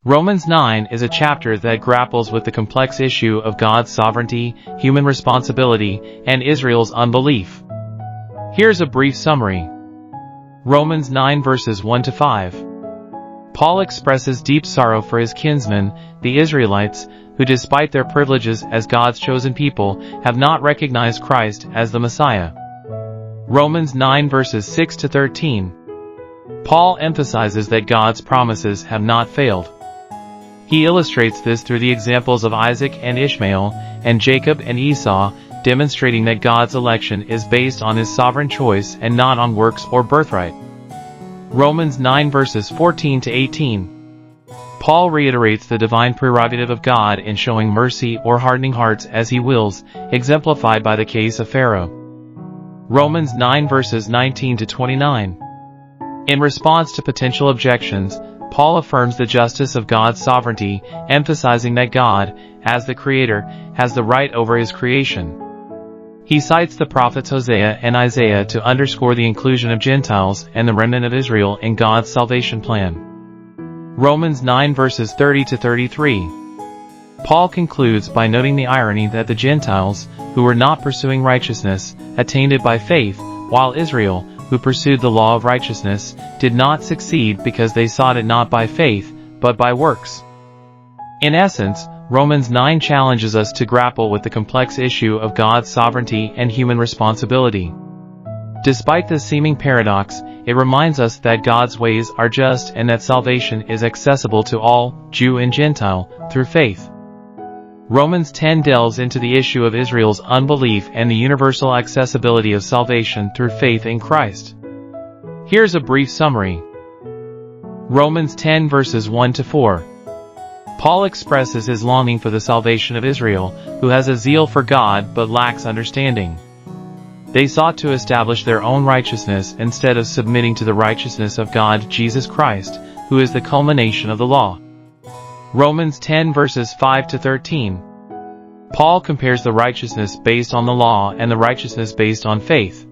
Romans 9 is a chapter that grapples with the complex issue of God's sovereignty, human responsibility, and Israel's unbelief. Here's a brief summary. Romans 9 verses 1 to 5. Paul expresses deep sorrow for his kinsmen, the Israelites, who despite their privileges as God's chosen people, have not recognized Christ as the Messiah. Romans 9 verses 6 to 13. Paul emphasizes that God's promises have not failed. He illustrates this through the examples of Isaac and Ishmael, and Jacob and Esau, demonstrating that God's election is based on his sovereign choice and not on works or birthright. Romans 9 verses 14 to 18. Paul reiterates the divine prerogative of God in showing mercy or hardening hearts as he wills, exemplified by the case of Pharaoh. Romans 9 verses 19 to 29. In response to potential objections, Paul affirms the justice of God's sovereignty, emphasizing that God, as the Creator, has the right over His creation. He cites the prophets Hosea and Isaiah to underscore the inclusion of Gentiles and the remnant of Israel in God's salvation plan. Romans 9 verses 30 to 33. Paul concludes by noting the irony that the Gentiles, who were not pursuing righteousness, attained it by faith, while Israel, who pursued the law of righteousness, did not succeed because they sought it not by faith, but by works. In essence, Romans 9 challenges us to grapple with the complex issue of God's sovereignty and human responsibility. Despite this seeming paradox, it reminds us that God's ways are just and that salvation is accessible to all, Jew and Gentile, through faith. Romans 10 delves into the issue of Israel's unbelief and the universal accessibility of salvation through faith in Christ. Here's a brief summary. Romans 10 verses 1 to 4. Paul expresses his longing for the salvation of Israel, who has a zeal for God but lacks understanding. They sought to establish their own righteousness instead of submitting to the righteousness of God, Jesus Christ, who is the culmination of the law. Romans 10 verses 5 to 13. Paul compares the righteousness based on the law and the righteousness based on faith.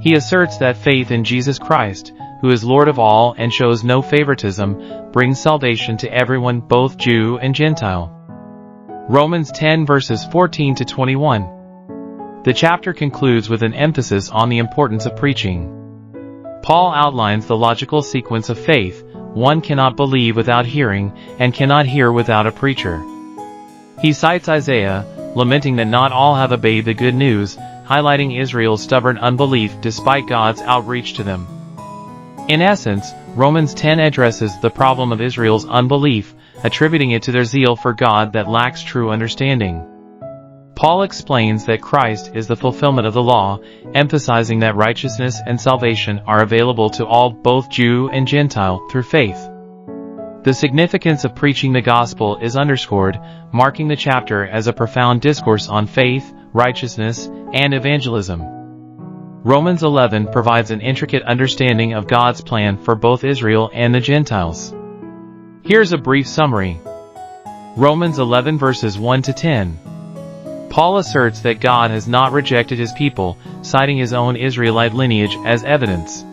He asserts that faith in Jesus Christ, who is Lord of all and shows no favoritism, brings salvation to everyone, both Jew and Gentile. Romans 10 verses 14 to 21. The chapter concludes with an emphasis on the importance of preaching. Paul outlines the logical sequence of faith. One cannot believe without hearing, and cannot hear without a preacher. He cites Isaiah, lamenting that not all have obeyed the good news, highlighting Israel's stubborn unbelief despite God's outreach to them. In essence, Romans 10 addresses the problem of Israel's unbelief, attributing it to their zeal for God that lacks true understanding. Paul explains that Christ is the fulfillment of the law, emphasizing that righteousness and salvation are available to all, both Jew and Gentile, through faith. The significance of preaching the gospel is underscored, marking the chapter as a profound discourse on faith, righteousness, and evangelism. Romans 11 provides an intricate understanding of God's plan for both Israel and the Gentiles. Here's a brief summary. Romans 11 verses 1 to 10. Paul asserts that God has not rejected his people, citing his own Israelite lineage as evidence.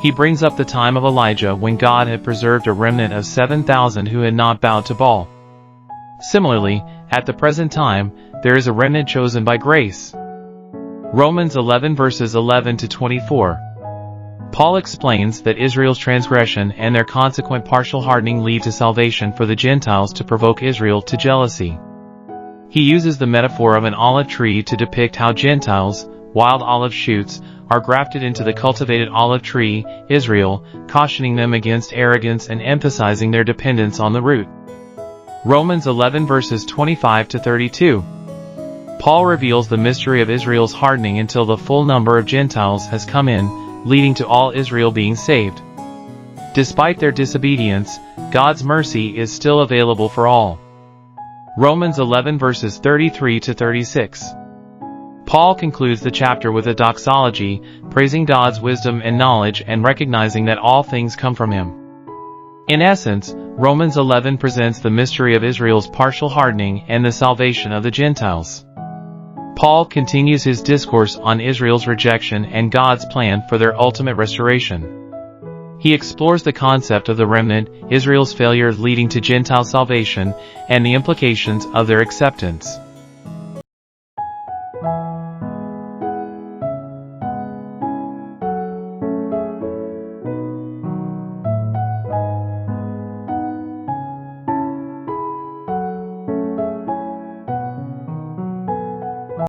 He brings up the time of Elijah when God had preserved a remnant of 7,000 who had not bowed to Baal. Similarly, at the present time, there is a remnant chosen by grace. Romans 11 verses 11 to 24. Paul explains that Israel's transgression and their consequent partial hardening lead to salvation for the Gentiles to provoke Israel to jealousy. He uses the metaphor of an olive tree to depict how Gentiles, wild olive shoots, are grafted into the cultivated olive tree, Israel, cautioning them against arrogance and emphasizing their dependence on the root. Romans 11 verses 25 to 32. Paul reveals the mystery of Israel's hardening until the full number of Gentiles has come in, leading to all Israel being saved. Despite their disobedience, God's mercy is still available for all. Romans 11 verses 33 to 36. Paul concludes the chapter with a doxology, praising God's wisdom and knowledge and recognizing that all things come from Him. In essence, Romans 11 presents the mystery of Israel's partial hardening and the salvation of the Gentiles. Paul continues his discourse on Israel's rejection and God's plan for their ultimate restoration. He explores the concept of the remnant, Israel's failure leading to Gentile salvation, and the implications of their acceptance.